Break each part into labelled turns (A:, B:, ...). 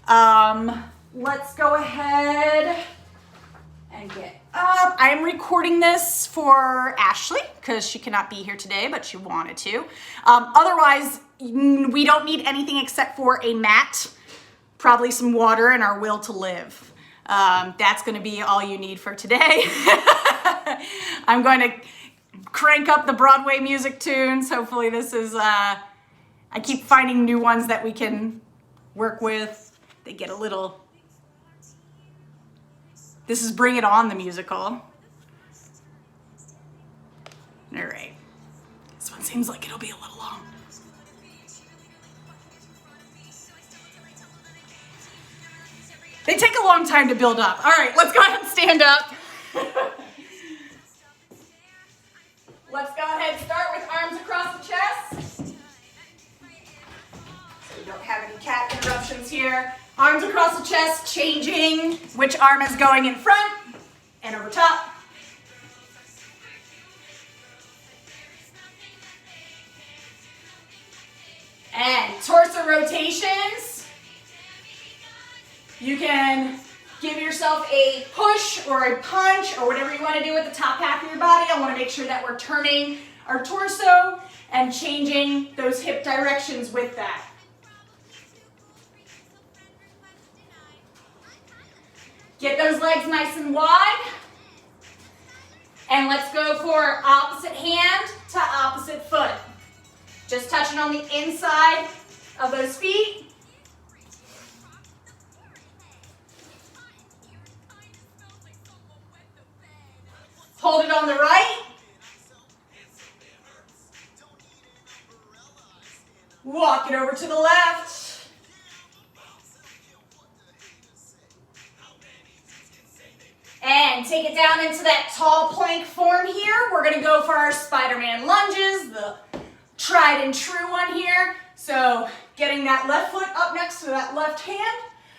A: Let's go ahead and get up. I am recording this for Ashley because she cannot be here today, but she wanted to. Otherwise, we don't need anything except for a mat, probably some water, and our will to live. That's going to be all you need for today. I'm going to crank up the Broadway music tunes. Hopefully this is, I keep finding new ones that we can work with. They get a little, this is Bring It On, the musical. All right. This one seems like it'll be a little long. They take a long time to build up. All right, let's go ahead and stand up. Let's go ahead and start with arms across the chest. So we don't have any cat interruptions here. Arms across the chest, changing which arm is going in front and over top. And torso rotations. You can give yourself a push or a punch or whatever you want to do with the top half of your body. I want to make sure that we're turning our torso and changing those hip directions with that. Get those legs nice and wide. And let's go for opposite hand to opposite foot. Just touching on the inside of those feet. Hold it on the right. Walk it over to the left. And take it down into that tall plank form here. We're gonna go for our Spider-Man lunges, the tried and true one here. So getting that left foot up next to that left hand,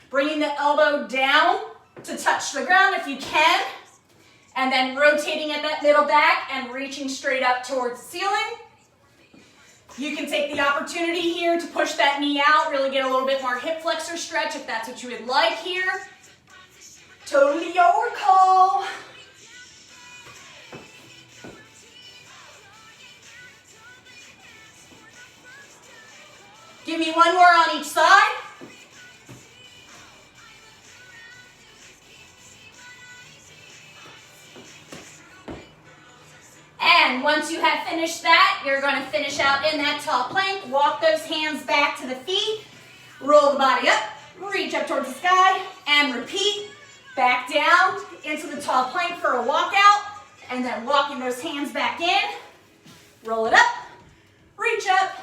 A: bringing the elbow down to touch the ground if you can, and then rotating at that middle back and reaching straight up towards the ceiling. You can take the opportunity here to push that knee out, really get a little bit more hip flexor stretch if that's what you would like here. Totally your call. Give me one more on each side. And once you have finished that, you're going to finish out in that tall plank. Walk those hands back to the feet. Roll the body up. Reach up towards the sky. And repeat. Back down into the tall plank for a walkout. And then walking those hands back in. Roll it up. Reach up.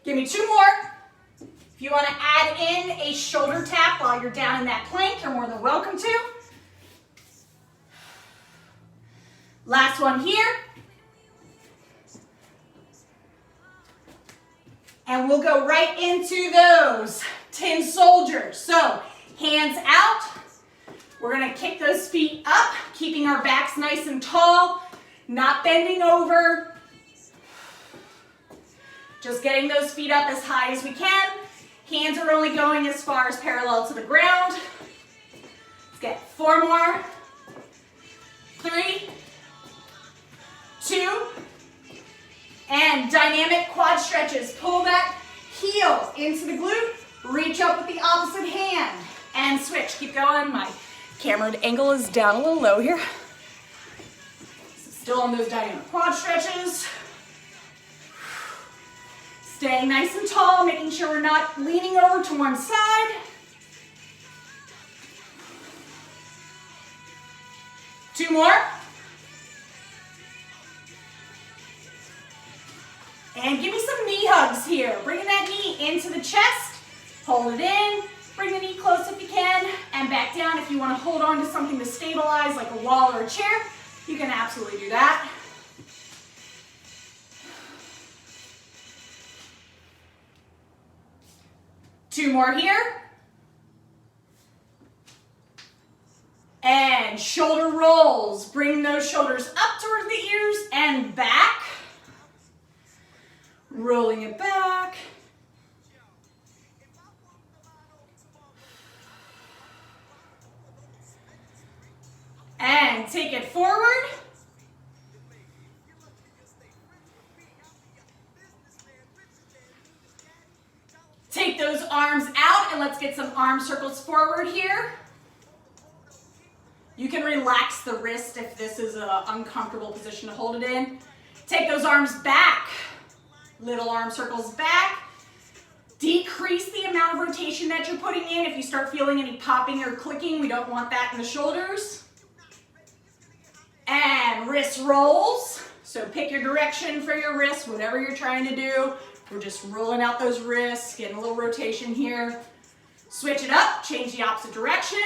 A: Give me two more. If you want to add in a shoulder tap while you're down in that plank, you're more than welcome to. Last one here. And we'll go right into those tin soldiers. So hands out. We're going to kick those feet up, keeping our backs nice and tall, not bending over. Just getting those feet up as high as we can. Hands are only going as far as parallel to the ground. Let's get four more. 3, 2, and dynamic quad stretches. Pull that heel into the glute. Reach up with the opposite hand and switch. Keep going. My camera angle is down a little low here. Still on those dynamic quad stretches. Staying nice and tall, making sure we're not leaning over to one side. Two more. And give me some knee hugs here. Bringing that knee into the chest. Hold it in. Bring the knee close if you can. And back down if you want to hold on to something to stabilize, like a wall or a chair. You can absolutely do that. Two more here. And shoulder rolls. Bring those shoulders up towards the ears and back. Rolling it back. And take it forward. Take those arms out and let's get some arm circles forward here. You can relax the wrist if this is an uncomfortable position to hold it in. Take those arms back. Little arm circles back. Decrease the amount of rotation that you're putting in. If you start feeling any popping or clicking, we don't want that in the shoulders. And wrist rolls. So pick your direction for your wrist, whatever you're trying to do. We're just rolling out those wrists, getting a little rotation here. Switch it up, change the opposite direction.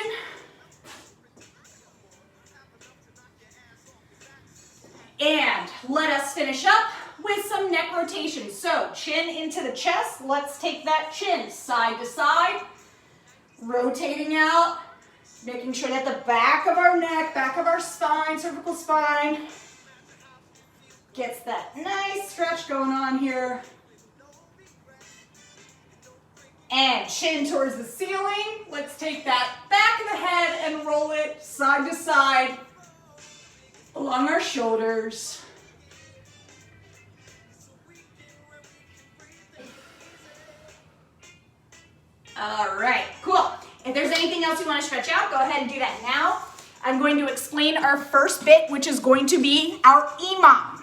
A: And let us finish up with some neck rotation. So chin into the chest. Let's take that chin side to side, rotating out, making sure that the back of our neck, back of our spine, cervical spine, gets that nice stretch going on here. And chin towards the ceiling. Let's take that back of the head and roll it side to side along our shoulders. All right, cool. If there's anything else you want to stretch out, go ahead and do that now. I'm going to explain our first bit, which is going to be our EMOM.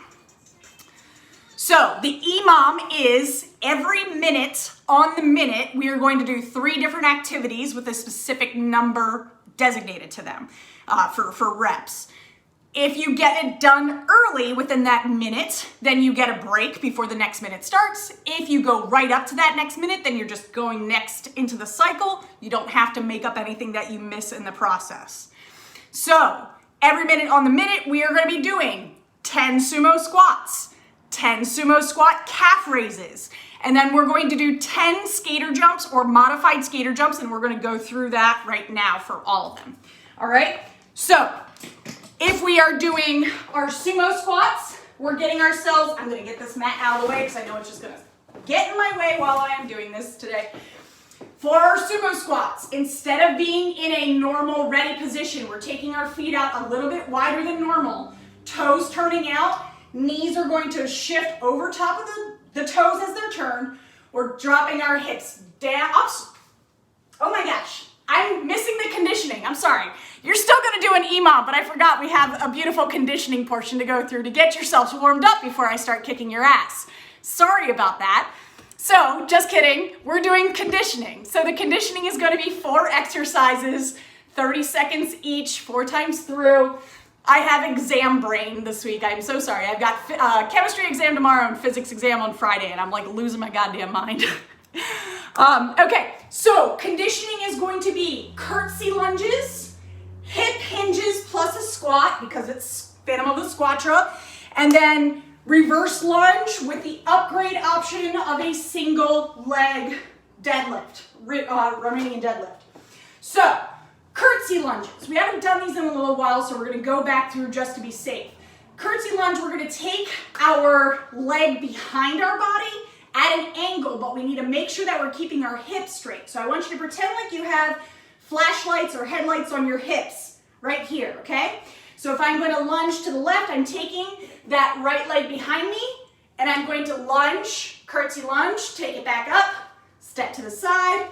A: So the EMOM is every minute on the minute, we are going to do 3 different activities with a specific number designated to them for reps. If you get it done early within that minute, then you get a break before the next minute starts. If you go right up to that next minute, then you're just going next into the cycle. You don't have to make up anything that you miss in the process. So every minute on the minute, we are going to be doing 10 sumo squats, 10 sumo squat calf raises, and then we're going to do 10 skater jumps or modified skater jumps, and we're going to go through that right now for all of them. All right, so if we are doing our sumo squats, we're getting ourselves, I'm going to get this mat out of the way because I know it's just going to get in my way while I am doing this today. For our sumo squats, instead of being in a normal ready position, we're taking our feet out a little bit wider than normal, toes turning out, knees are going to shift over top of the toes as they're turned. We're dropping our hips down. Oh my gosh, I'm missing the conditioning. I'm sorry. You're still going to do an EMOM, but I forgot we have a beautiful conditioning portion to go through to get yourselves warmed up before I start kicking your ass. Sorry about that. So, just kidding. We're doing conditioning. So the conditioning is going to be 4 exercises, 30 seconds each, 4 times through. I have exam brain this week. I'm so sorry. I've got chemistry exam tomorrow and physics exam on Friday, and I'm like losing my goddamn mind. Okay, so conditioning is going to be curtsy lunges, hip hinges plus a squat because it's Phantom of the Squatra, and then reverse lunge with the upgrade option of a single leg deadlift, Romanian deadlift. So, curtsy lunges. We haven't done these in a little while, so we're going to go back through just to be safe. Curtsy lunge, we're going to take our leg behind our body at an angle, but we need to make sure that we're keeping our hips straight. So I want you to pretend like you have flashlights or headlights on your hips right here, okay? So if I'm going to lunge to the left, I'm taking that right leg behind me, and I'm going to lunge, curtsy lunge, take it back up, step to the side,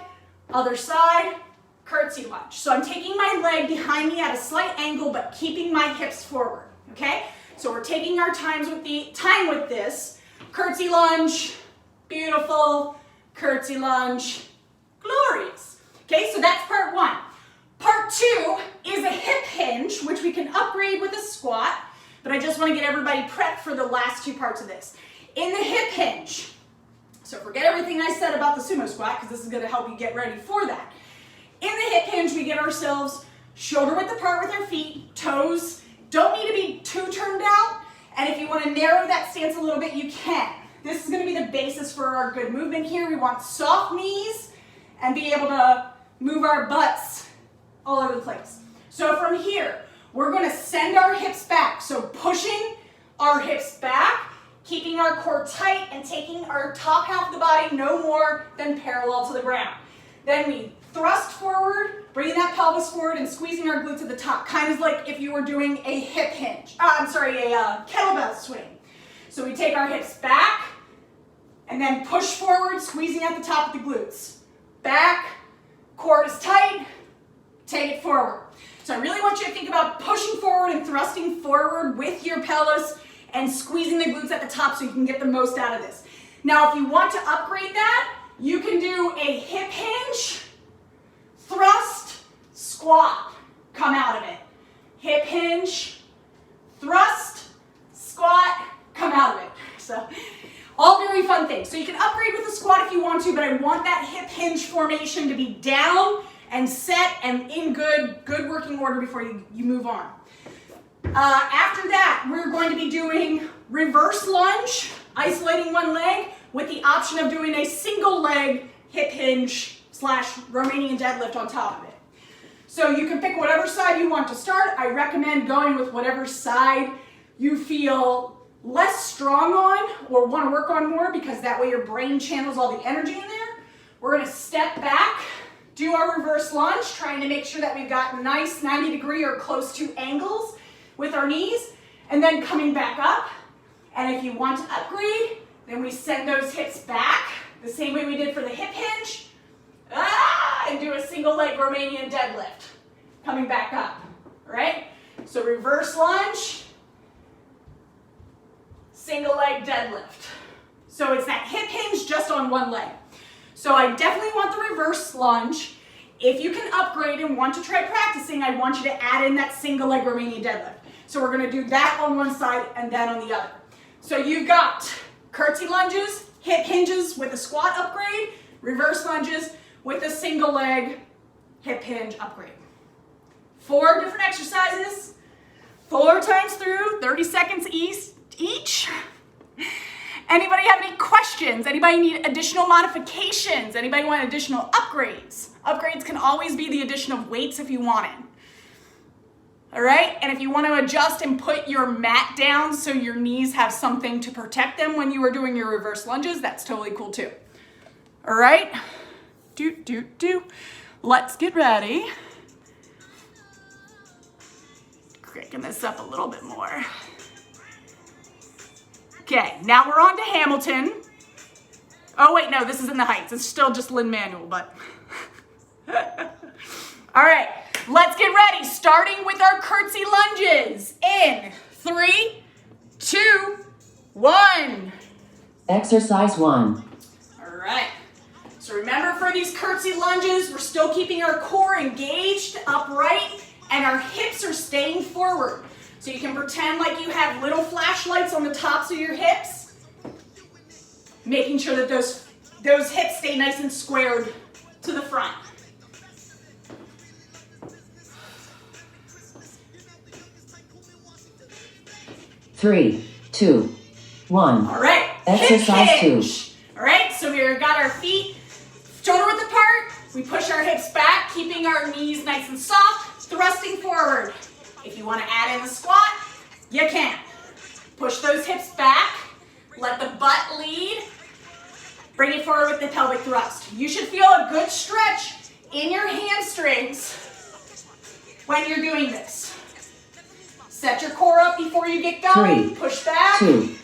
A: other side, curtsy lunge. So I'm taking my leg behind me at a slight angle, but keeping my hips forward, okay? So we're taking our time with this. Curtsy lunge, beautiful. Curtsy lunge, glorious. Okay, so that's part 1. Part 2 is a hip hinge, which we can upgrade with a squat, but I just want to get everybody prepped for the last 2 parts of this. In the hip hinge, so forget everything I said about the sumo squat, because this is going to help you get ready for that. In the hip hinge, we get ourselves shoulder width apart with our feet, toes don't need to be too turned out, and if you want to narrow that stance a little bit, you can. This is going to be the basis for our good movement here. We want soft knees and be able to move our butts all over the place. So from here, we're going to send our hips back. So pushing our hips back, keeping our core tight, and taking our top half of the body no more than parallel to the ground. Then we thrust forward, bringing that pelvis forward and squeezing our glutes at the top, kind of like if you were doing a hip hinge. A kettlebell swing. So we take our hips back and then push forward, squeezing at the top of the glutes. Back, core is tight, take it forward. So I really want you to think about pushing forward and thrusting forward with your pelvis and squeezing the glutes at the top so you can get the most out of this. Now, if you want to upgrade that, you can do a hip hinge, thrust, squat, come out of it. Hip hinge, thrust, squat, come out of it. So, all very fun things. So you can upgrade with a squat if you want to, but I want that hip hinge formation to be down and set and in good working order before you move on. After that, we're going to be doing reverse lunge, isolating one leg with the option of doing a single leg hip hinge / Romanian deadlift on top of it. So you can pick whatever side you want to start. I recommend going with whatever side you feel less strong on or want to work on more, because that way your brain channels all the energy in there. We're going to step back, do our reverse lunge, trying to make sure that we've got nice 90-degree or close to angles with our knees, and then coming back up. And if you want to upgrade, then we send those hips back the same way we did for the hip hinge, and do a single leg Romanian deadlift, coming back up, all right? So reverse lunge, single leg deadlift. So it's that hip hinge just on one leg. So I definitely want the reverse lunge. If you can upgrade and want to try practicing, I want you to add in that single leg Romanian deadlift. So we're gonna do that on one side and then on the other. So you've got curtsy lunges, hip hinges with a squat upgrade, reverse lunges with a single leg hip hinge upgrade. 4 different exercises, 4 times through, 30 seconds each. Anybody have any questions? Anybody need additional modifications? Anybody want additional upgrades? Upgrades can always be the addition of weights if you want it. All right, and if you want to adjust and put your mat down so your knees have something to protect them when you are doing your reverse lunges, that's totally cool too. All right, let's get ready. Cracking this up a little bit more. Okay, now we're on to Hamilton. Oh wait, no, this is in the heights. It's still just Lynn Manual, but. All right, let's get ready. Starting with our curtsy lunges. In 3, 2, 1.
B: Exercise 1.
A: All right. So remember, for these curtsy lunges, we're still keeping our core engaged, upright, and our hips are staying forward. So you can pretend like you have little flashlights on the tops of your hips, making sure that those hips stay nice and squared to the front.
B: Three, 2, 1.
A: All right.
B: Exercise 2.
A: All right, so we've got our feet shoulder width apart. We push our hips back, keeping our knees nice and soft, thrusting forward. If you want to add in the squat, you can. Push those hips back, let the butt lead, bring it forward with the pelvic thrust. You should feel a good stretch in your hamstrings when you're doing this. Set your core up before you get going.
B: 3,
A: Push back.
B: 2,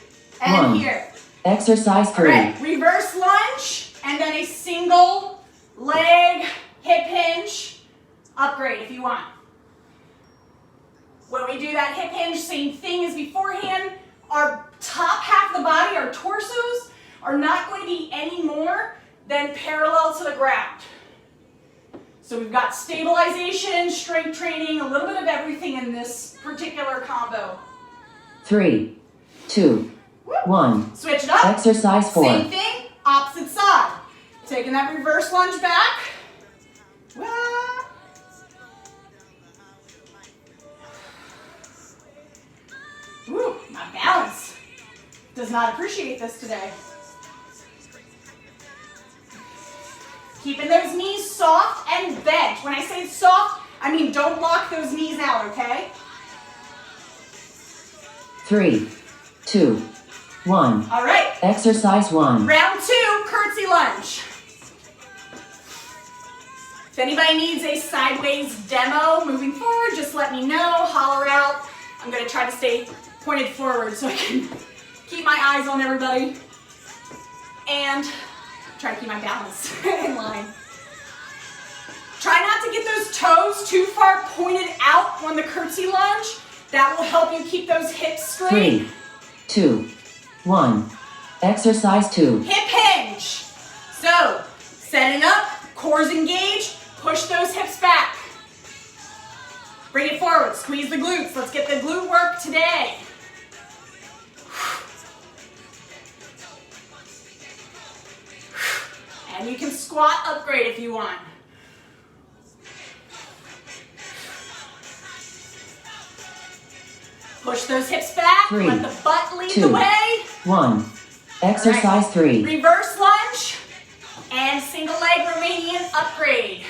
A: and
B: 1.
A: Here.
B: Exercise 3.
A: All right, reverse lunge, and then a single leg hip hinge upgrade if you want. When we do that hip hinge, same thing as beforehand. Our top half of the body, our torsos, are not going to be any more than parallel to the ground. So we've got stabilization, strength training, a little bit of everything in this particular combo.
B: 3, 2, 1.
A: Switch it up.
B: Exercise 4.
A: Same thing, opposite side. Taking that reverse lunge back. Woo, my balance does not appreciate this today. Keeping those knees soft and bent. When I say soft, I mean don't lock those knees out, okay?
B: 3, 2, 1.
A: All right.
B: Exercise 1.
A: Round 2, curtsy lunge. If anybody needs a sideways demo moving forward, just let me know, holler out. I'm gonna try to stay pointed forward so I can keep my eyes on everybody and try to keep my balance in line. Try not to get those toes too far pointed out on the curtsy lunge. That will help you keep those hips straight.
B: 3, 2, 1. Exercise 2.
A: Hip hinge. So, setting up, core's engaged, push those hips back. Bring it forward, squeeze the glutes. Let's get the glute work today. And you can squat upgrade if you want. Push those hips back,
B: 3,
A: let the butt lead
B: 2,
A: the way.
B: 1. Exercise 3.
A: Reverse lunge and single leg Romanian upgrade.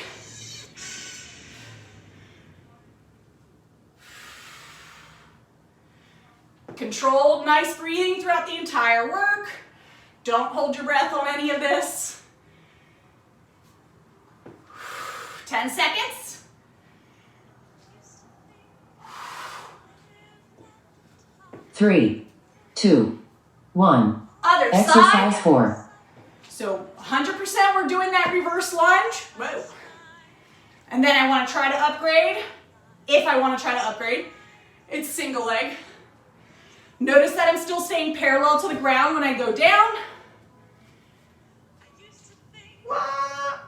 A: Controlled, nice breathing throughout the entire work. Don't hold your breath on any of this. 10 seconds.
B: Three, 2, 1.
A: Other
B: Exercise
A: side.
B: 4.
A: So 100% we're doing that reverse lunge. Whoa. And then I want to try to upgrade. If I want to try to upgrade, it's single leg. Notice that I'm still staying parallel to the ground when I go down. Wah.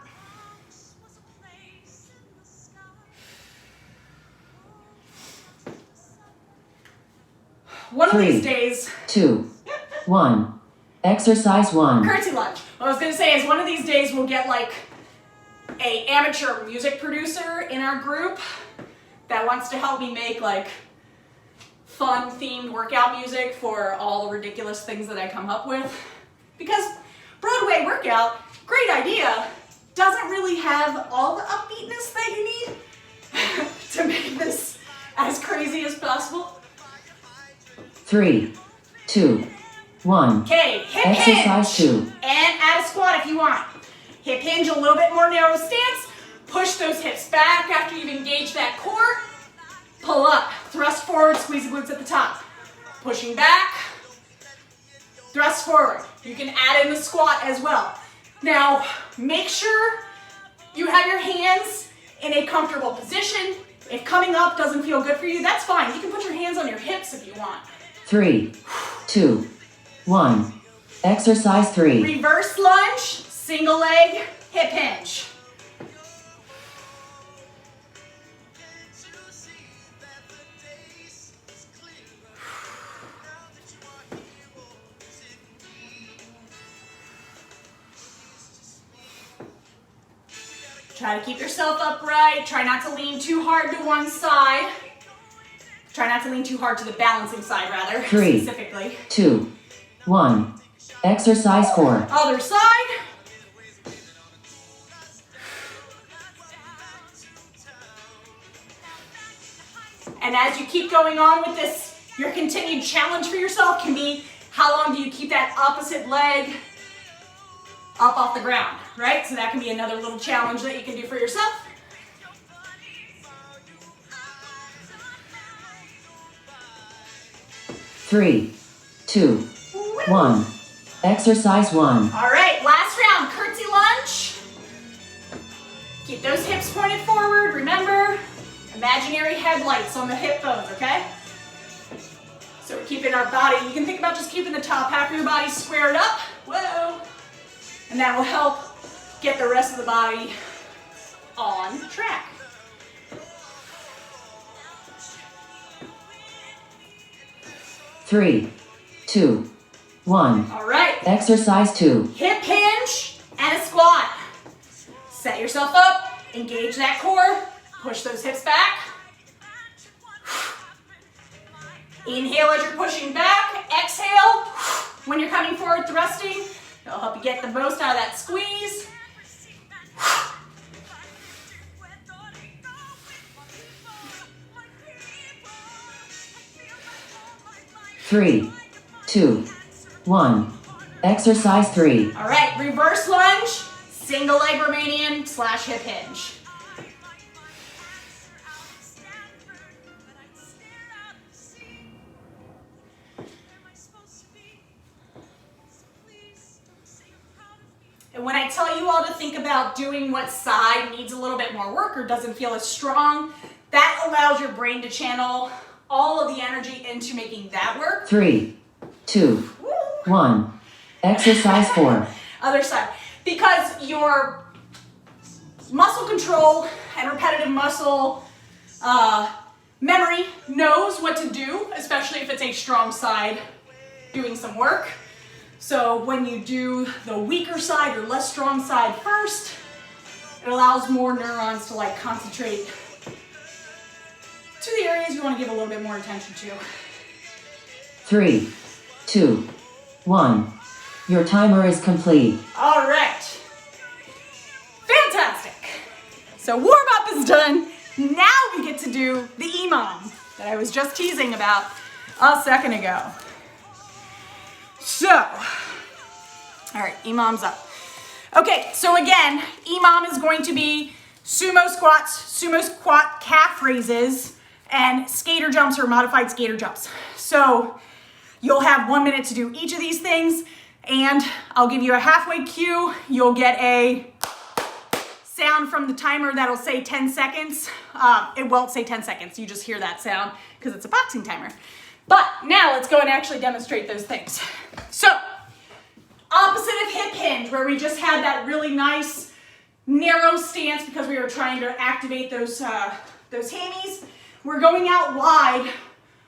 A: One of these
B: 3,
A: days,
B: 2, 1. Exercise 1.
A: curtsy lunge. What I was gonna say is one of these days we'll get like a amateur music producer in our group that wants to help me make like fun themed workout music for all the ridiculous things that I come up with. Because Broadway workout, great idea, doesn't really have all the upbeatness that you need to make this as crazy as possible.
B: 3, 2, 1.
A: Okay, hip
B: Exercise
A: hinge.
B: 2.
A: And add a squat if you want. Hip hinge, a little bit more narrow stance. Push those hips back after you've engaged that core. Pull up, thrust forward, squeeze the glutes at the top. Pushing back, thrust forward. You can add in the squat as well. Now, make sure you have your hands in a comfortable position. If coming up doesn't feel good for you, that's fine. You can put your hands on your hips if you want.
B: 3, 2, 1. Exercise 3.
A: Reverse lunge, single leg, hip hinge. Try to keep yourself upright. Try not to lean too hard to one side. Try not to lean too hard to the balancing side, rather,
B: 3,
A: specifically.
B: 2, 1. Exercise 4.
A: Other side. And as you keep going on with this, your continued challenge for yourself can be how long do you keep that opposite leg up off the ground, right? So that can be another little challenge that you can do for yourself.
B: Three, 2, 1. Exercise 1.
A: All right, last round, curtsy lunge. Keep those hips pointed forward. Remember, imaginary headlights on the hip bones, okay? So we're keeping our body, you can think about just keeping the top half of your body squared up. Whoa. And that will help get the rest of the body on track.
B: Three, 2, 1.
A: All right.
B: Exercise 2.
A: Hip hinge and a squat. Set yourself up, engage that core, push those hips back. Inhale as you're pushing back, exhale when you're coming forward thrusting. It'll help you get the most out of that squeeze.
B: Three, 2, 1. Exercise 3.
A: All right, reverse lunge, single leg Romanian / hip hinge. And when I tell you all to think about doing what side needs a little bit more work or doesn't feel as strong, that allows your brain to channel all of the energy into making that work.
B: 3, 2, 1. Exercise 4.
A: Other side. Because your muscle control and repetitive muscle memory knows what to do, especially if it's a strong side doing some work. So when you do the weaker side or less strong side first, it allows more neurons to like concentrate to the areas you want to give a little bit more attention to.
B: 3, 2, 1. Your timer is complete.
A: All right. Fantastic. So warm up is done. Now we get to do the EMOM that I was just teasing about a second ago. So, all right, EMOM's up. Okay, so again, EMOM is going to be sumo squats, sumo squat calf raises, and skater jumps or modified skater jumps. So you'll have 1 minute to do each of these things, and I'll give you a halfway cue. You'll get a sound from the timer that'll say 10 seconds. It won't say 10 seconds. You just hear that sound because it's a boxing timer. But now let's go and actually demonstrate those things. So, opposite of hip hinge, where we just had that really nice narrow stance because we were trying to activate those hammies, we're going out wide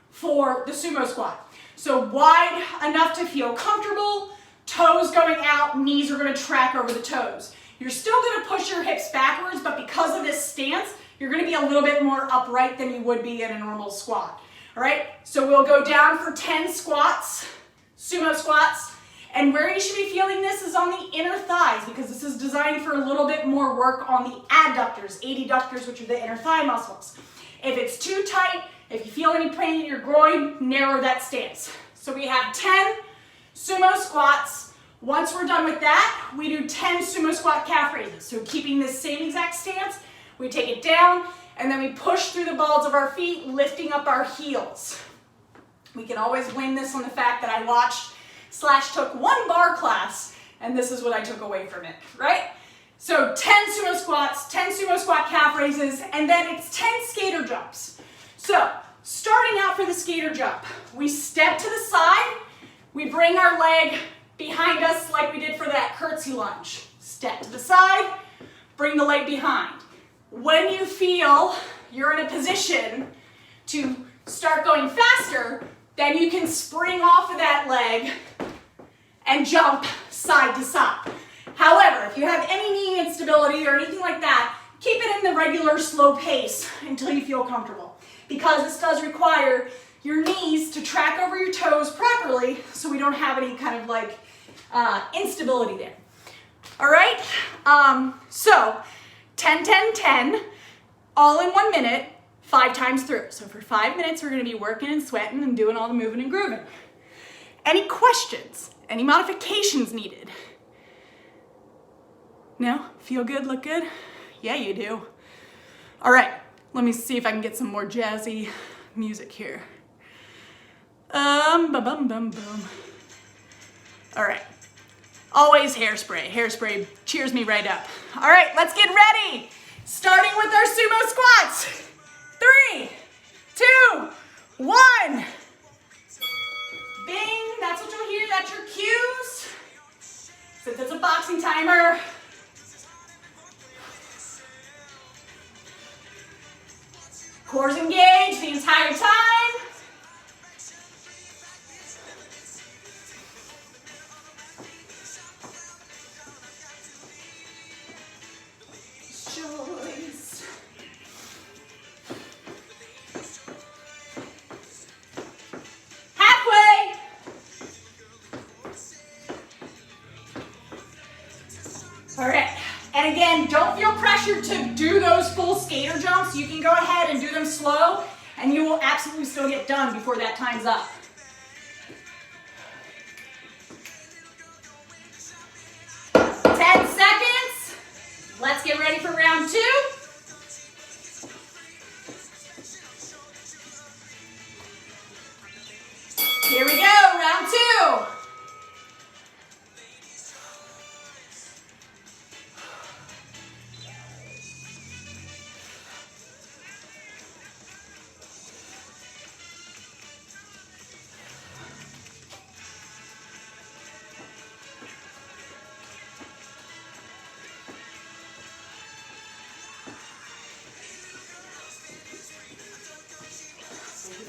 A: for the sumo squat. So wide enough to feel comfortable, toes going out, knees are going to track over the toes. You're still going to push your hips backwards, but because of this stance, you're going to be a little bit more upright than you would be in a normal squat. All right, so we'll go down for 10 squats, sumo squats, and where you should be feeling this is on the inner thighs because this is designed for a little bit more work on the adductors, adductors, which are the inner thigh muscles. If it's too tight, if you feel any pain in your groin, narrow that stance. So we have 10 sumo squats. Once we're done with that, we do 10 sumo squat calf raises. So keeping this same exact stance, we take it down, and then we push through the balls of our feet, lifting up our heels. We can always win this on the fact that I watched / took one bar class, and this is what I took away from it, right? So 10 sumo squats, 10 sumo squat calf raises, and then it's 10 skater jumps. So starting out for the skater jump, we step to the side, we bring our leg behind us like we did for that curtsy lunge. Step to the side, bring the leg behind. When you feel you're in a position to start going faster, then you can spring off of that leg and jump side to side. However, if you have any knee instability or anything like that, keep it in the regular slow pace until you feel comfortable, because this does require your knees to track over your toes properly so we don't have any kind of like instability there. All right, so 10, 10, 10, all in 1 minute, 5 times through. So for 5 minutes, we're gonna be working and sweating and doing all the moving and grooving. Any questions? Any modifications needed? No? Feel good, look good? Yeah, you do. All right, let me see if I can get some more jazzy music here. Bum, bum, bum, bum. All right. Always hairspray. Hairspray cheers me right up. All right, let's get ready. Starting with our sumo squats. 3, 2, 1. Bing, that's what you'll hear, that's your cues. Since it's a boxing timer. Core's engaged the entire time. All right, and again, don't feel pressured to do those full skater jumps. You can go ahead and do them slow, and you will absolutely still get done before that time's up. Let's get ready for round 2. Here we go, round 2.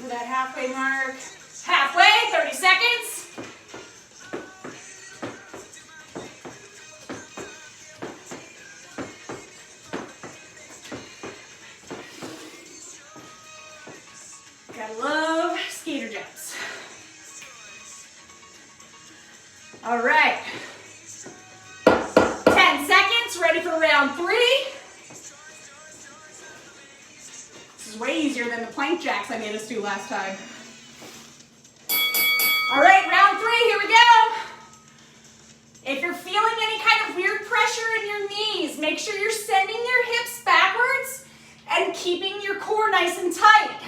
A: to that halfway mark. Halfway, 30 seconds. Gotta love skater jumps. All right. 10 seconds, ready for round 3. This is way easier than the plank jacks I made us do last time. All right, round 3, here we go. If you're feeling any kind of weird pressure in your knees, make sure you're sending your hips backwards and keeping your core nice and tight.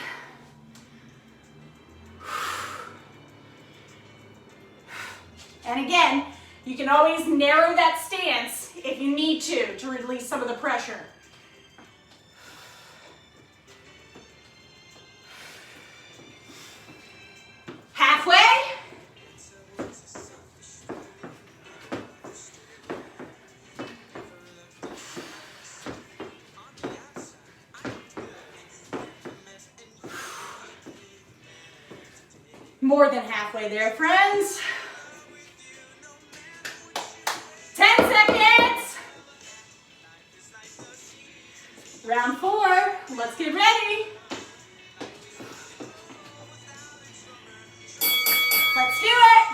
A: And again, you can always narrow that stance if you need to release some of the pressure. Halfway. More than halfway there, friends. 10 seconds. Round 4, let's get ready. Let's do it.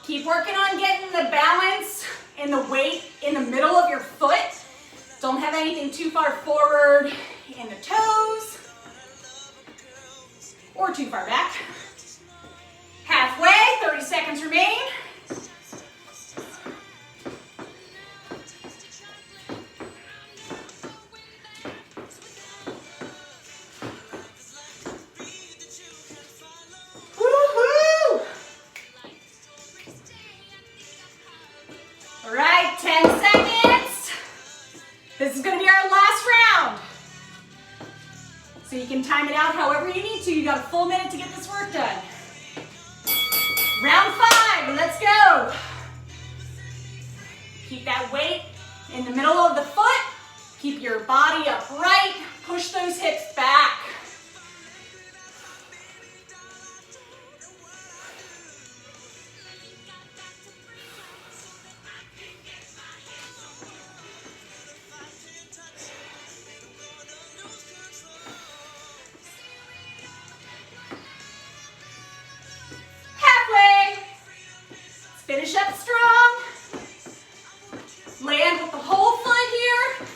A: Keep working on getting the balance and the weight in the middle of your foot. Don't have anything too far forward in the toes or too far back. Halfway, 30 seconds remain. Woohoo! All right, 10 seconds. This is going to be our last round. So you can time it out however you need to. You got a full minute to get this work done. Round 5, let's go. Keep that weight in the middle of the foot. Keep your body upright. Push those hips back. Finish up strong. Land with the whole foot here.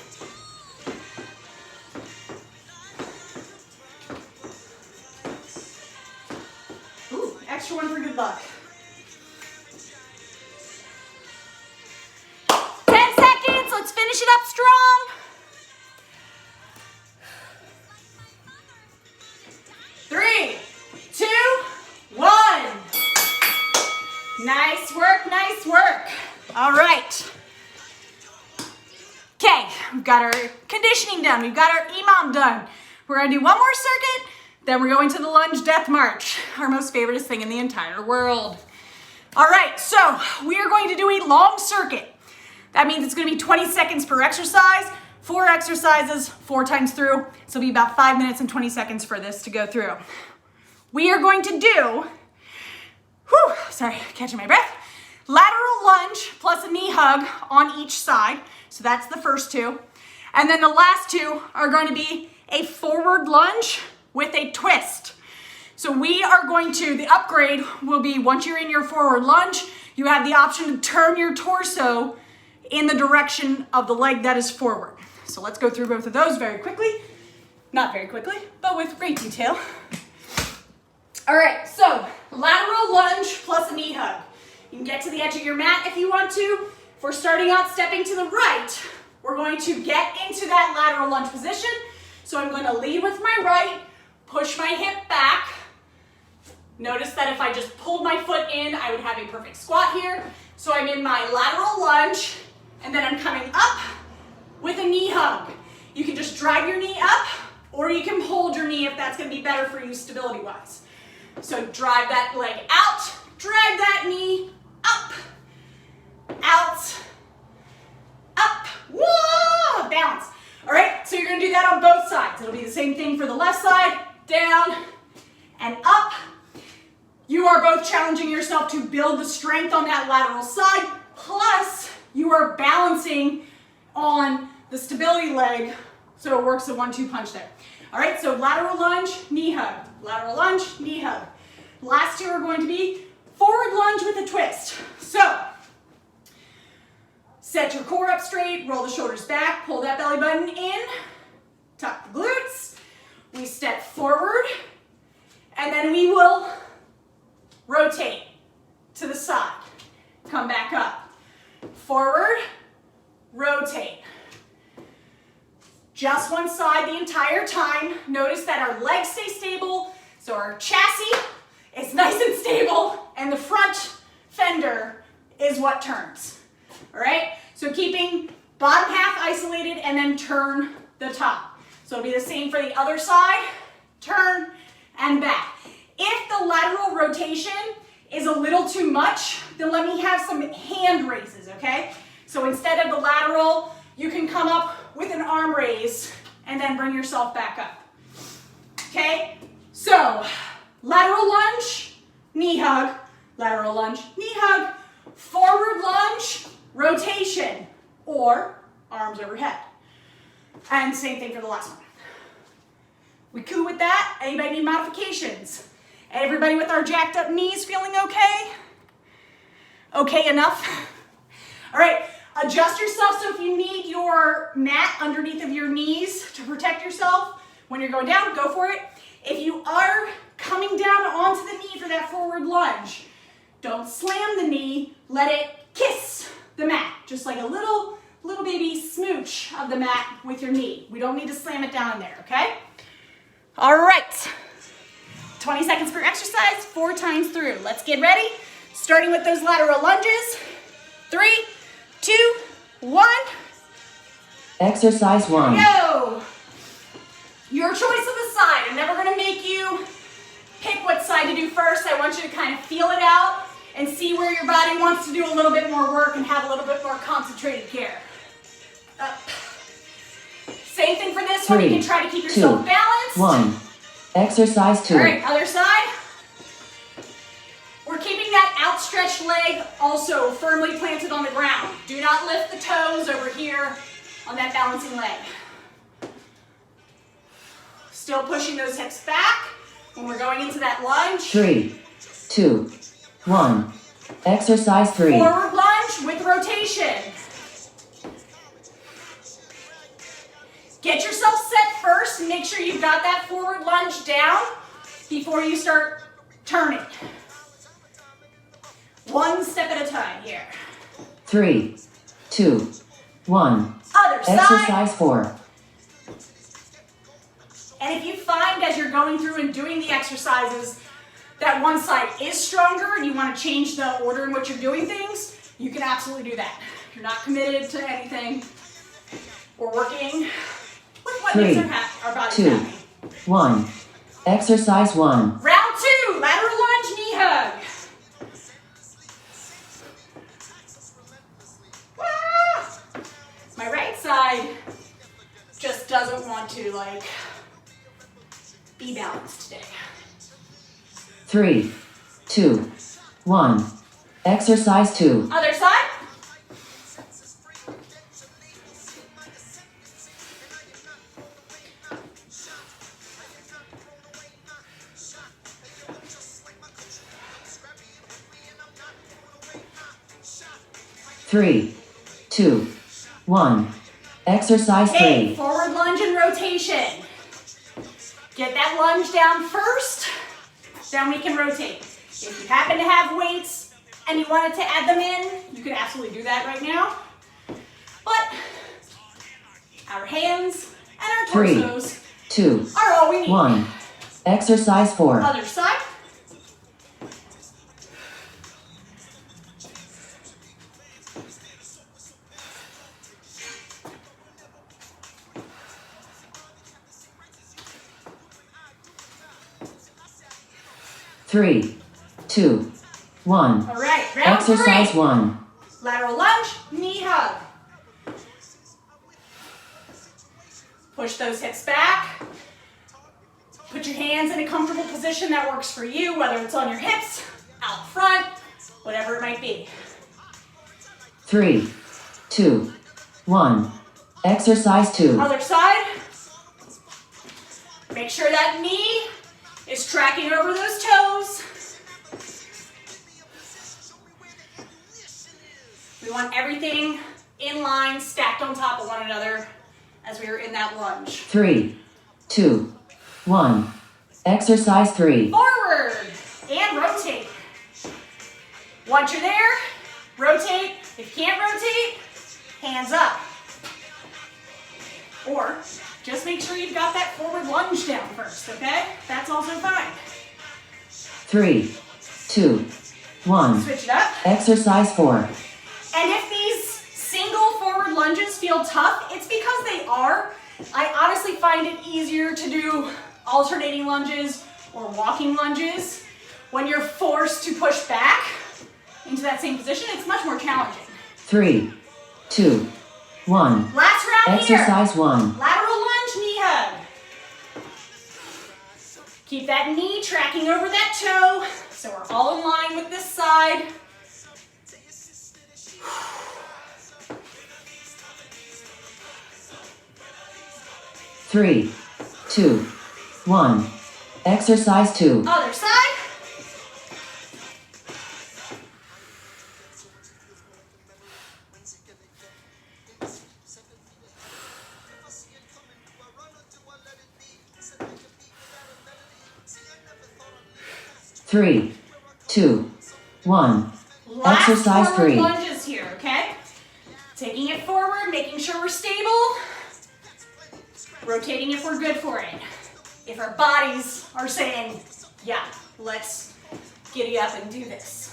A: Ooh, extra one for good luck. 10 seconds, let's finish it up strong. Three, two, one. Nice work, nice work. All right. Okay, we've got our conditioning done. We've got our EMOM done. We're gonna do one more circuit, then we're going to the lunge death march, our most favoriteest thing in the entire world. All right, so we are going to do a long circuit. That means it's gonna be 20 seconds per exercise, 4 exercises, 4 times through. So it'll be about 5 minutes and 20 seconds for this to go through. We are going to do sorry, catching my breath. Lateral lunge plus a knee hug on each side. So that's the first 2. And then the last 2 are going to be a forward lunge with a twist. So we are going to, the upgrade will be once you're in your forward lunge, you have the option to turn your torso in the direction of the leg that is forward. So let's go through both of those very quickly. Not very quickly, but with great detail. All right, so lateral lunge plus a knee hug. You can get to the edge of your mat if you want to. If we're starting out stepping to the right, we're going to get into that lateral lunge position. So I'm going to lead with my right, push my hip back. Notice that if I just pulled my foot in, I would have a perfect squat here. So I'm in my lateral lunge, and then I'm coming up with a knee hug. You can just drive your knee up, or you can hold your knee if that's going to be better for you stability-wise. So drive that leg out, drag that knee up, out, up, whoa, balance. All right, so you're gonna do that on both sides. It'll be the same thing for the left side, down and up. You are both challenging yourself to build the strength on that lateral side, plus you are balancing on the stability leg, so it works a 1-2 punch there. All right, so lateral lunge, knee hug, lateral lunge, knee hug. Last two are going to be forward lunge with a twist. So, set your core up straight, roll the shoulders back, pull that belly button in, tuck the glutes. We step forward, and then we will rotate to the side. Come back up. Forward, rotate. Just one side the entire time. Notice that our legs stay stable, so our chassis is nice and stable, and the front fender is what turns. All right? So keeping bottom half isolated and then turn the top. So it'll be the same for the other side. Turn and back. If the lateral rotation is a little too much, then let me have some hand raises, okay? So instead of the lateral, you can come up with an arm raise and then bring yourself back up. Okay? So, lateral lunge, knee hug, lateral lunge, knee hug, forward lunge, rotation, or arms overhead. And same thing for the last one. We cool with that? Anybody need modifications? Everybody with our jacked up knees feeling okay? Okay enough? All right, adjust yourself so if you need your mat underneath of your knees to protect yourself when you're going down, go for it. If you are coming down onto the knee for that forward lunge, don't slam the knee, let it kiss the mat, just like a little baby smooch of the mat with your knee. We don't need to slam it down in there, okay? All right. 20 seconds per exercise, 4 times through. Let's get ready. Starting with those lateral lunges. 3, 2, 1.
B: Exercise 1.
A: Go. Your choice of the side. I'm never going to make you pick what side to do first. I want you to kind of feel it out and see where your body wants to do a little bit more work and have a little bit more concentrated care. Up. Same thing for this one. You can try to keep yourself balanced.
B: 1. Exercise 2.
A: All right, other side. We're keeping that outstretched leg also firmly planted on the ground. Do not lift the toes over here on that balancing leg. Still pushing those hips back when we're going into that lunge.
B: 3, 2, 1. Exercise 3.
A: Forward lunge with rotation. Get yourself set first. Make sure you've got that forward lunge down before you start turning. One step at a time here.
B: 3, 2, 1.
A: Other side.
B: Exercise 4.
A: And if you find as you're going through and doing the exercises that one side is stronger and you want to change the order in which you're doing things, you can absolutely do that. If you're not committed to anything, we're working with what
B: 3,
A: makes our bodies
B: 2,
A: happy.
B: 1. Exercise 1.
A: Round 2, lateral lunge, knee hug. Ah! My right side just doesn't want to be balanced today.
B: 3, 2, 1. Exercise 2.
A: Other side.
B: Three, 2, 1. Exercise 3.
A: Okay, forward lunge and rotation. Get that lunge down first, then we can rotate. If you happen to have weights and you wanted to add them in, you can absolutely do that right now. But our hands and our
B: 3,
A: torsos
B: 2,
A: are all we need.
B: 1. Exercise 4.
A: Other side.
B: 3, 2, 1.
A: All right, round
B: Exercise
A: 3.
B: 1.
A: Lateral lunge, knee hug. Push those hips back. Put your hands in a comfortable position that works for you, whether it's on your hips, out front, whatever it might be.
B: 3, 2, 1. Exercise 2.
A: Other side. Make sure that knee is tracking over those toes. We want everything in line, stacked on top of one another as we are in that lunge.
B: 3, 2, 1. Exercise 3.
A: Forward and rotate. Once you're there, rotate. If you can't rotate, hands up. Or just make sure you've got that forward lunge down first, okay? That's also fine.
B: 3, 2, 1.
A: Switch it up.
B: Exercise 4.
A: And if these single forward lunges feel tough, it's because they are. I honestly find it easier to do alternating lunges or walking lunges. When you're forced to push back into that same position, it's much more challenging.
B: 3, 2, 1.
A: Last round here.
B: Exercise 1.
A: Lateral lunge, knee hug. Keep that knee tracking over that toe, so we're all in line with this side.
B: 3, 2, 1. Exercise 2.
A: Other side.
B: Three, 2, 1.
A: Last
B: Exercise
A: forward
B: 3.
A: lunges here, okay? Taking it forward, making sure we're stable. Rotating if we're good for it. If our bodies are saying, yeah, let's giddy up and do this.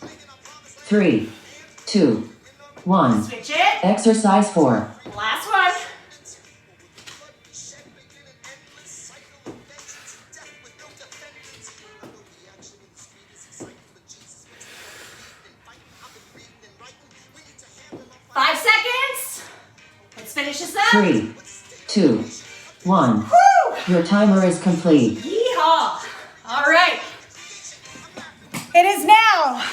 B: 3, 2, 1.
A: Switch it.
B: Exercise 4.
A: Last one. Finish this up.
B: 3, 2, 1.
A: Woo!
B: Your timer is complete.
A: Yeehaw! All right. It is now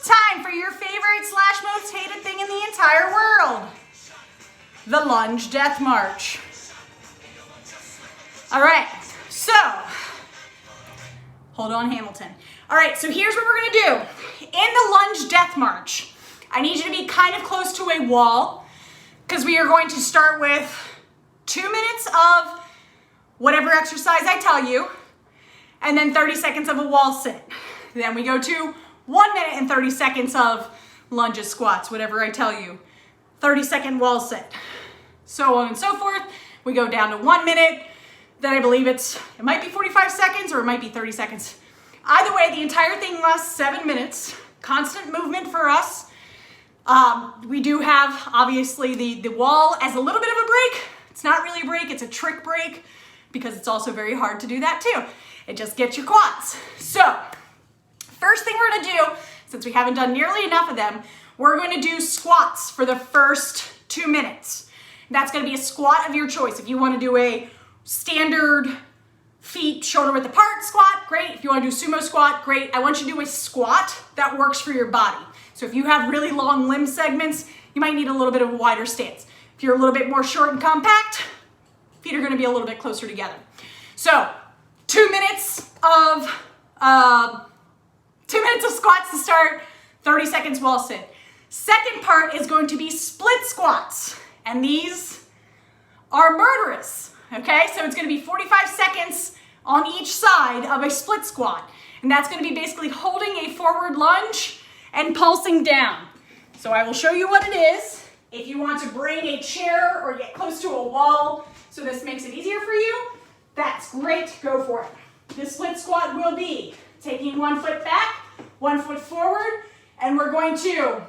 A: time for your favorite / most hated thing in the entire world. The lunge death march. All right, so, hold on, Hamilton. All right, so here's what we're gonna do. In the lunge death march, I need you to be kind of close to a wall, because we are going to start with 2 minutes of whatever exercise I tell you, and then 30 seconds of a wall sit. Then we go to 1 minute and 30 seconds of lunges, squats, whatever I tell you. 30-second wall sit. So on and so forth. We go down to 1 minute. Then I believe it might be 45 seconds or it might be 30 seconds. Either way, the entire thing lasts 7 minutes. Constant movement for us. We do have, obviously, the wall as a little bit of a break. It's not really a break, it's a trick break, because it's also very hard to do that too. It just gets your quads. So, first thing we're gonna do, since we haven't done nearly enough of them, we're gonna do squats for the first 2 minutes. That's gonna be a squat of your choice. If you wanna do a standard feet shoulder width apart squat, great. If you wanna do sumo squat, great. I want you to do a squat that works for your body. So if you have really long limb segments, you might need a little bit of a wider stance. If you're a little bit more short and compact, feet are gonna be a little bit closer together. So 2 minutes of 2 minutes of squats to start, 30 seconds wall sit. Second part is going to be split squats. And these are murderous, okay? So it's gonna be 45 seconds on each side of a split squat. And that's gonna be basically holding a forward lunge and pulsing down. So I will show you what it is. If you want to bring a chair or get close to a wall so this makes it easier for you, that's great, go for it. This split squat will be taking 1 foot back, 1 foot forward, and we're going to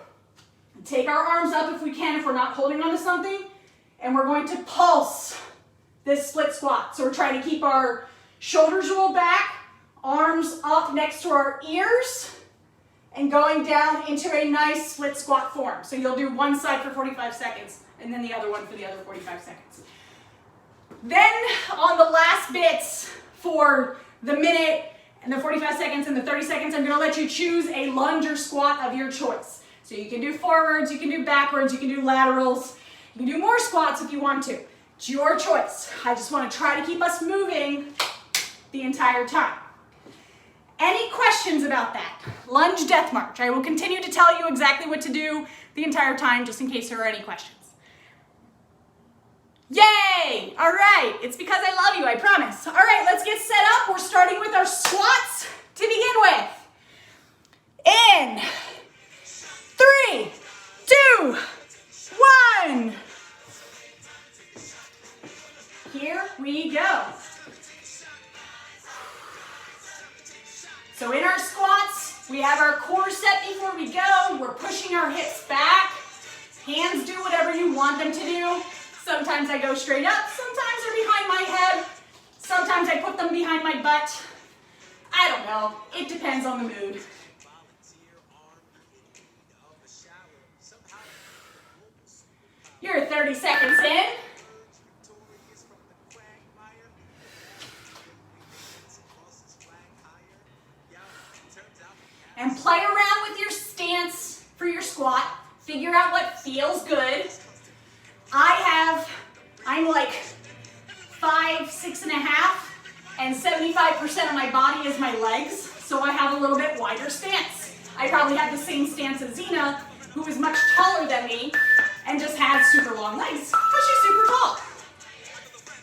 A: take our arms up if we can, if we're not holding onto something, and we're going to pulse this split squat. So we're trying to keep our Shoulders roll back, arms up next to our ears, and going down into a nice split squat form. So you'll do one side for 45 seconds, and then the other one for the other 45 seconds. Then on the last bits for the minute and the 45 seconds and the 30 seconds, I'm gonna let you choose a lunge or squat of your choice. So you can do forwards, you can do backwards, you can do laterals, you can do more squats if you want to. It's your choice. I just wanna try to keep us moving the entire time. Any questions about that? Lunge death march. I will continue to tell you exactly what to do the entire time just in case there are any questions. Yay! All right, it's because I love you, I promise. All right, let's get set up. We're starting with our squats to begin with. In 3, 2, 1. Here we go. So in our squats, we have our core set before we go. We're pushing our hips back. Hands do whatever you want them to do. Sometimes I go straight up, sometimes they're behind my head, sometimes I put them behind my butt. I don't know, it depends on the mood. You're 30 seconds in. And play around with your stance for your squat. Figure out what feels good. I'm like 5, 6.5, and 75% of my body is my legs, so I have a little bit wider stance. I probably have the same stance as Zena, who is much taller than me, and just has super long legs, because she's super tall.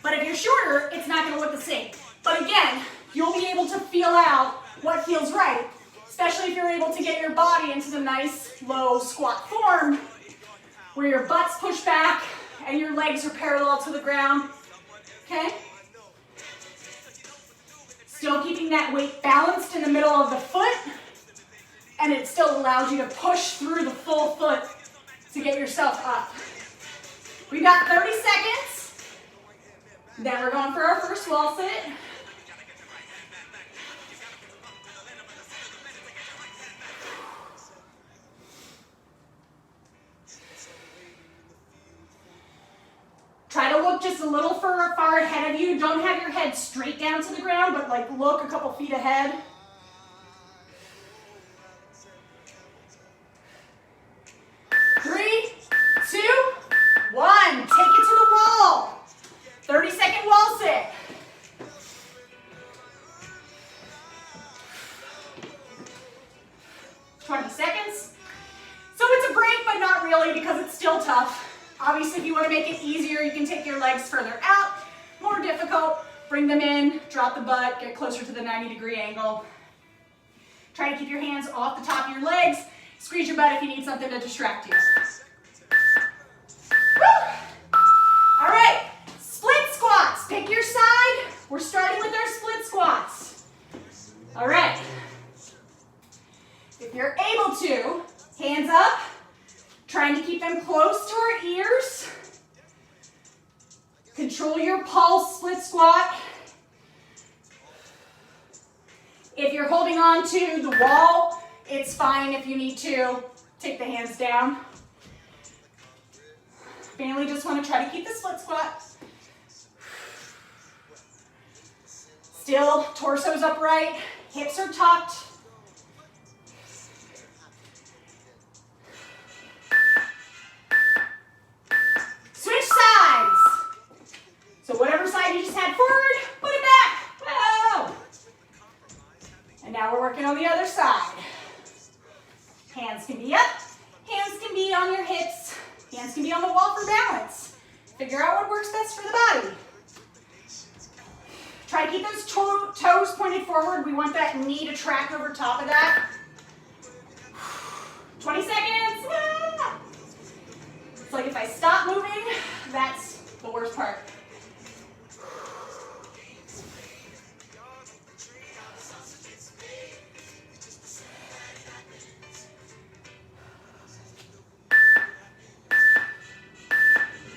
A: But if you're shorter, it's not gonna look the same. But again, you'll be able to feel out what feels right, especially if you're able to get your body into the nice low squat form, where your butt's pushed back, and your legs are parallel to the ground, okay? Still keeping that weight balanced in the middle of the foot, and it still allows you to push through the full foot to get yourself up. We've got 30 seconds. Then we're going for our first wall sit. Try to look just a little far ahead of you. Don't have your head straight down to the ground, but like look a couple feet ahead. Three, 2, 1. Take it to the wall. 30-second wall sit. Seconds. So it's a break, but not really because it's still tough. Obviously, if you want to make it easier, you can take your legs further out. More difficult, bring them in, drop the butt, get closer to the 90-degree angle. Try to keep your hands off the top of your legs. Squeeze your butt if you need something to distract you. Woo! All right, split squats. Pick your side. We're starting with our split squats. All right. If you're able to, hands up. Trying to keep them close to our ears. Control your pulse, split squat. If you're holding on to the wall, it's fine if you need to take the hands down. Mainly just want to try to keep the split squat. Still, torso's upright, hips are tucked. Switch sides. So whatever side you just had forward, put it back. Whoa. And now we're working on the other side. Hands can be up, hands can be on your hips, hands can be on the wall for balance. Figure out what works best for the body. Try to keep those toes pointed forward. We want that knee to track over top of that. 20 seconds. Ah. It's like if I stop moving, that's the worst part.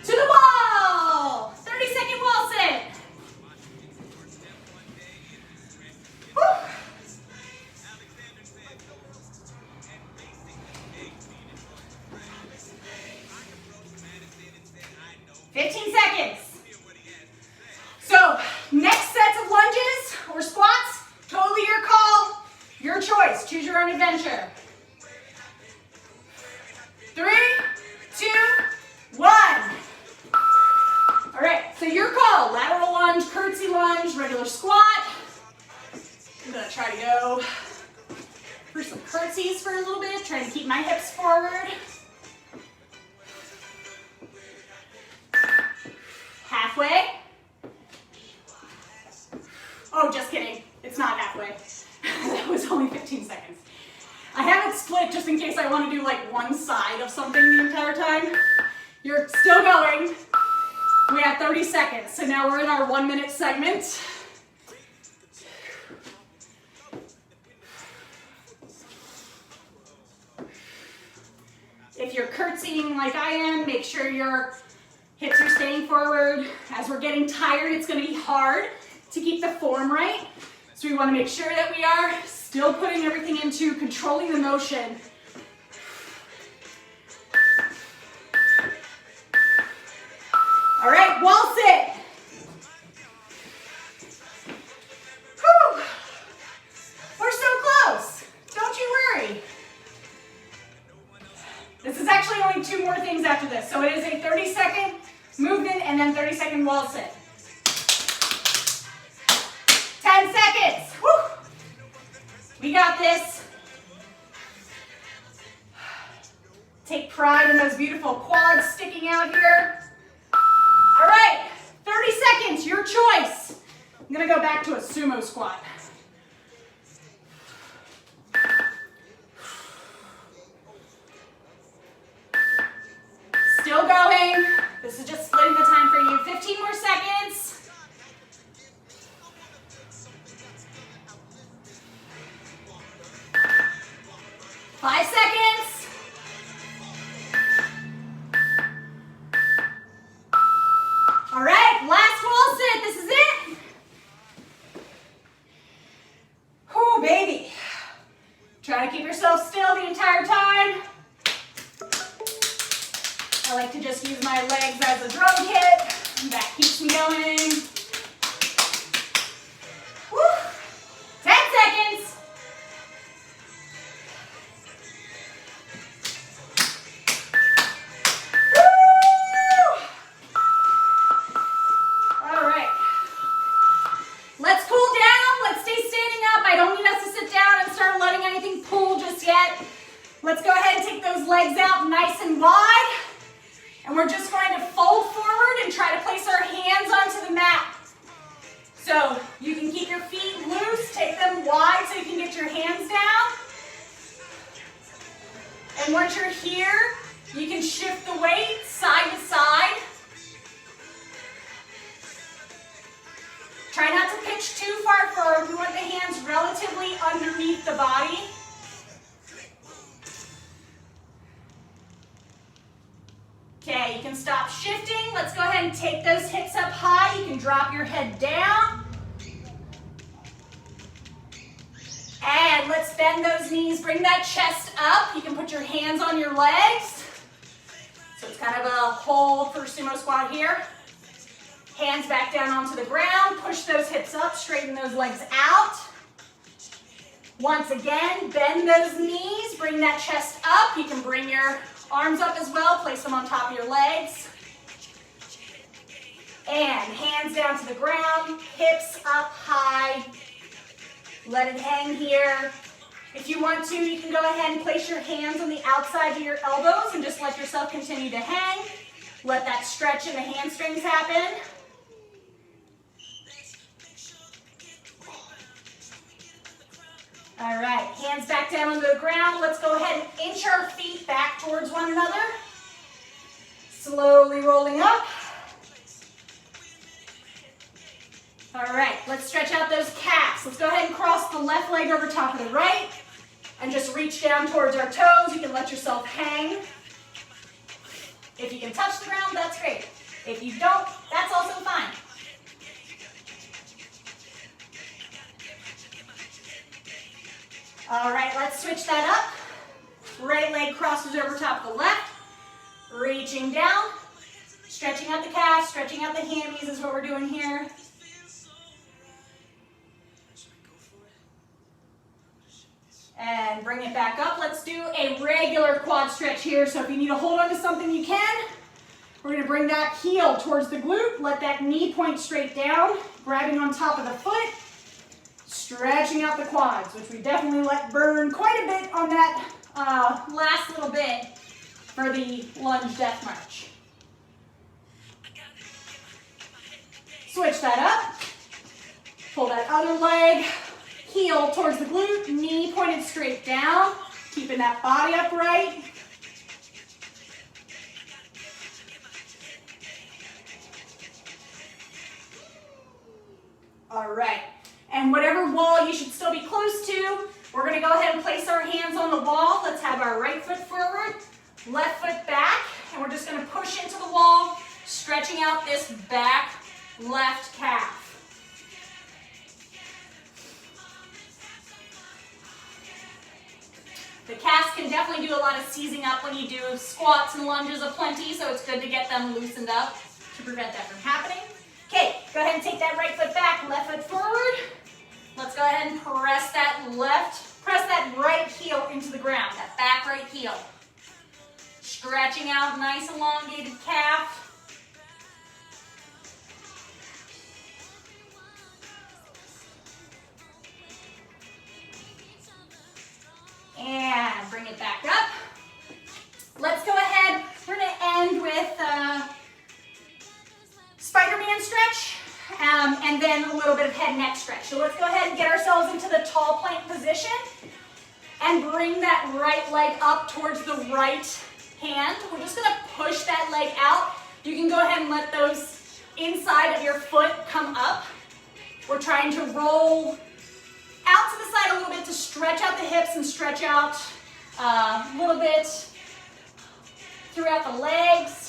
A: To the wall! 30-second wall sit. adventure. 3, 2, 1. All right, so your call. Lateral lunge, curtsy lunge, regular squat. I'm gonna try to go for some curtsies for a little bit, trying to keep my hips forward. Halfway. Oh, just kidding. It's not halfway. That was only 15 seconds. I have it split just in case I want to do like one side of something the entire time. You're still going. We have 30 seconds, so now we're in our 1-minute segment. If you're curtsying like I am, make sure your hips are staying forward. As we're getting tired, it's going to be hard to keep the form right. So we want to make sure that we are still putting everything into controlling the motion. All right, wall sit. Whew. We're so close. Don't you worry. This is actually only 2 more things after this. So it is a 30-second movement and then 30-second wall sit. 10 seconds. Whew. We got this. Take pride in those beautiful quads sticking out here. All right, 30 seconds, your choice. I'm gonna go back to a sumo squat. Still going. This is just splitting the time for you. 15 more seconds. Five seconds. All right, last wall sit. This is it. Whew, baby. Try to keep yourself still the entire time. I like to just use my legs as a drum kit. That keeps me going. Woo. 10 seconds. Woo. All right. Let's cool down. Let's stay standing up. I don't need us to sit down and start letting anything pull just yet. Let's go ahead and take those legs out nice and wide. And we're just going to fold forward and try to place our hands onto the mat. So you can keep your feet loose, take them wide so you can get your hands down. And once you're here, you can shift the weight side to side. Try not to pitch too far forward. We want the hands relatively underneath the body. Okay, you can stop shifting. Let's go ahead and take those hips up high. You can drop your head down. And let's bend those knees. Bring that chest up. You can put your hands on your legs. So it's kind of a hold for sumo squat here. Hands back down onto the ground. Push those hips up. Straighten those legs out. Once again, bend those knees. Bring that chest up. You can bring your arms up as well, place them on top of your legs. And hands down to the ground, hips up high. Let it hang here. If you want to, you can go ahead and place your hands on the outside of your elbows and just let yourself continue to hang. Let that stretch in the hamstrings happen. All right, hands back down onto the ground. Let's go ahead and inch our feet back towards one another. Slowly rolling up. All right, let's stretch out those calves. Let's go ahead and cross the left leg over top of the right and just reach down towards our toes. You can let yourself hang. If you can touch the ground, that's great. If you don't, that's also fine. All right, let's switch that up. Right leg crosses over top of the left. Reaching down. Stretching out the calves, stretching out the hammies is what we're doing here. And bring it back up. Let's do a regular quad stretch here. So if you need to hold on to something, you can. We're gonna bring that heel towards the glute. Let that knee point straight down, grabbing on top of the foot, stretching out the quads, which we definitely let burn quite a bit on that last little bit for the lunge death march. Switch that up. Pull that other leg, heel towards the glute, knee pointed straight down, keeping that body upright. All right, and whatever wall you should still be close to, we're gonna go ahead and place our hands on the wall. Let's have our right foot forward, left foot back, and we're just gonna push into the wall, stretching out this back left calf. The calves can definitely do a lot of seizing up when you do squats and lunges aplenty, so it's good to get them loosened up to prevent that from happening. Okay, go ahead and take that right foot back, left foot forward. Let's go ahead and press that right heel into the ground, that back right heel. Stretching out, nice elongated calf. And bring it back up. Let's go ahead, we're gonna end with Spider-Man stretch, and then a little bit of head and neck stretch. So let's go ahead and get ourselves into the tall plank position and bring that right leg up towards the right hand. We're just gonna push that leg out. You can go ahead and let those inside of your foot come up. We're trying to roll out to the side a little bit to stretch out the hips and stretch out a little bit throughout the legs.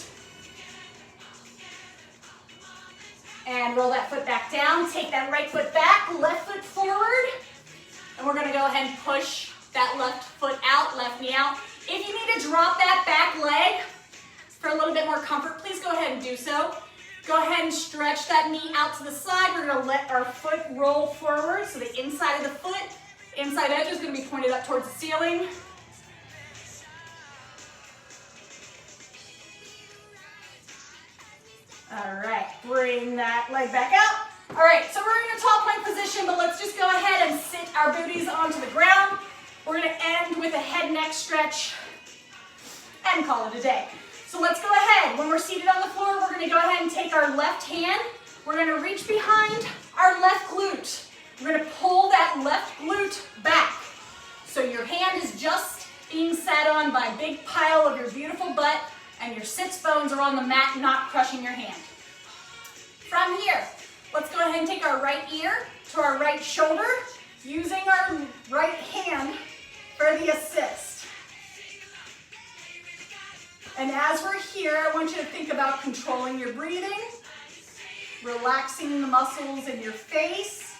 A: And roll that foot back down. Take that right foot back, left foot forward. And we're gonna go ahead and push that left foot out, left knee out. If you need to drop that back leg for a little bit more comfort, please go ahead and do so. Go ahead and stretch that knee out to the side. We're gonna let our foot roll forward. So the inside of the foot, inside edge is gonna be pointed up towards the ceiling. All right, bring that leg back out. All right, so we're in a tall plank position, but let's just go ahead and sit our booties onto the ground. We're gonna end with a head neck stretch and call it a day. So let's go ahead. When we're seated on the floor, we're gonna go ahead and take our left hand. We're gonna reach behind our left glute. We're gonna pull that left glute back. So your hand is just being sat on by a big pile of your beautiful butt, and your sits bones are on the mat, not crushing your hand. From here, let's go ahead and take our right ear to our right shoulder, using our right hand for the assist. And as we're here, I want you to think about controlling your breathing, relaxing the muscles in your face.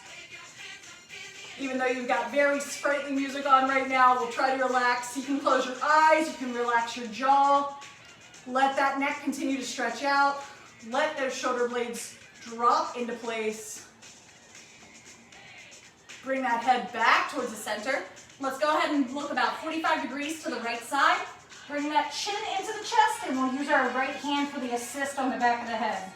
A: Even though you've got very sprightly music on right now, we'll try to relax. You can close your eyes, you can relax your jaw. Let that neck continue to stretch out. Let those shoulder blades drop into place. Bring that head back towards the center. Let's go ahead and look about 45 degrees to the right side. Bring that chin into the chest, and we'll use our right hand for the assist on the back of the head.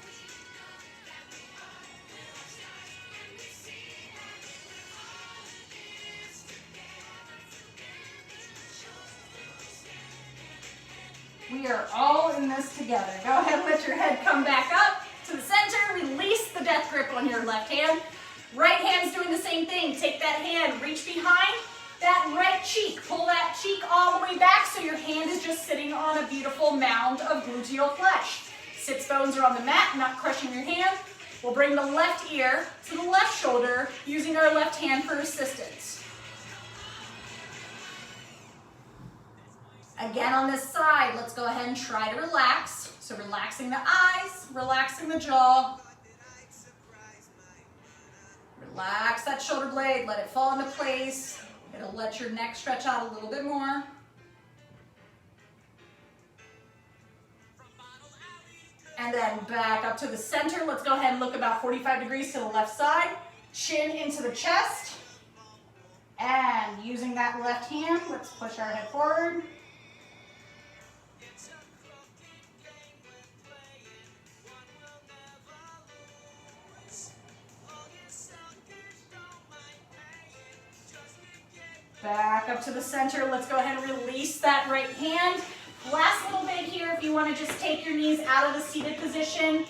A: We are all in this together. Go ahead and let your head come back up to the center. Release the death grip on your left hand. Right hand's doing the same thing. Take that hand, reach behind that right cheek. Pull that cheek all the way back so your hand is just sitting on a beautiful mound of gluteal flesh. Sits bones are on the mat, not crushing your hand. We'll bring the left ear to the left shoulder using our left hand for assistance. Again on this side, let's go ahead and try to relax. So relaxing the eyes, relaxing the jaw. Relax that shoulder blade, let it fall into place. It'll let your neck stretch out a little bit more. And then back up to the center. Let's go ahead and look about 45 degrees to the left side. Chin into the chest. And using that left hand, let's push our head forward. Back up to the center. Let's go ahead and release that right hand. Last little bit here, if you want to just take your knees out of the seated position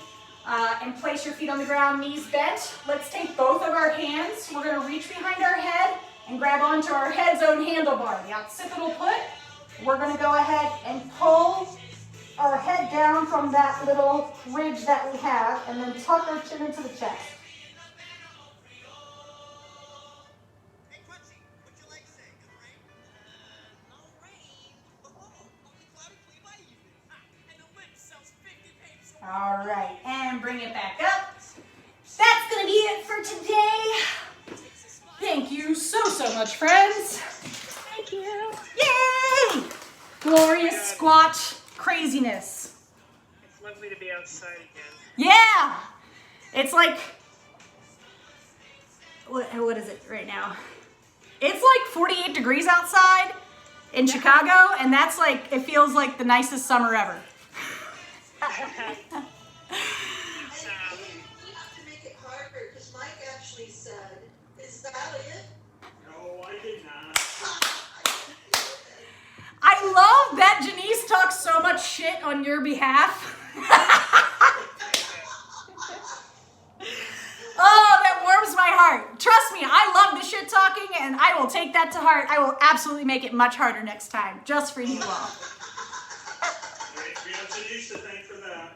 A: and place your feet on the ground, knees bent. Let's take both of our hands. We're going to reach behind our head and grab onto our head's own handlebar, the occipital put. We're going to go ahead and pull our head down from that little ridge that we have and then tuck our chin into the chest. All right, and bring it back up. That's gonna be it for today. Thank you so much, friends.
C: Thank you.
A: Yay! Glorious squat craziness.
C: It's lovely to be outside again.
A: Yeah! It's like, what is it right now? It's like 48 degrees outside in Chicago, and that's like, it feels like the nicest summer ever.
D: And we have to make it harder because Mike actually said, "Is that it?"
C: No, I did not.
A: I love that Janice talks so much shit on your behalf. Oh, that warms my heart. Trust me, I love the shit talking and I will take that to heart. I will absolutely make it much harder next time, just for you all.
C: We have Denise to thank for that.